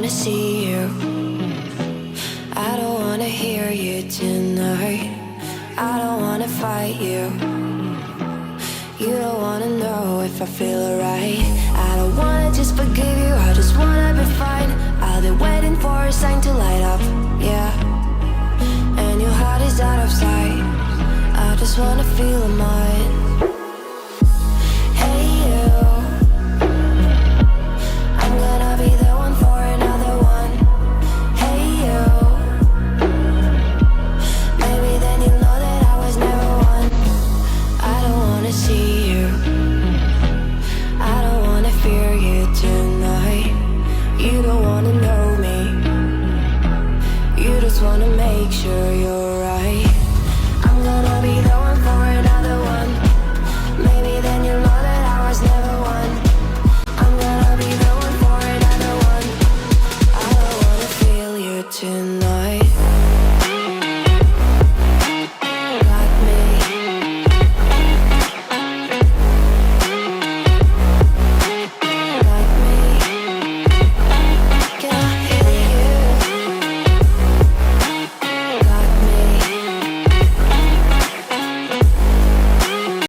wanna see you. I don't wanna hear you tonight. I don't wanna fight you. You don't wanna know if I feel alright. I don't wanna just forgive you, I just wanna be fine. I'll be waiting for a sign to light up, yeah. And your heart is out of sight. I just wanna feel mine. Hey you, I'm gonna be the one for another one. Hey you, maybe then you'll know that I was never one. I don't wanna see you, I don't wanna fear you tonight. You don't wanna know me, you just wanna make sure you're right. I'm gonna be the one for another one. Maybe then you'll know that I was never one. I'm gonna be the one for another one. I don't wanna feel you tonight.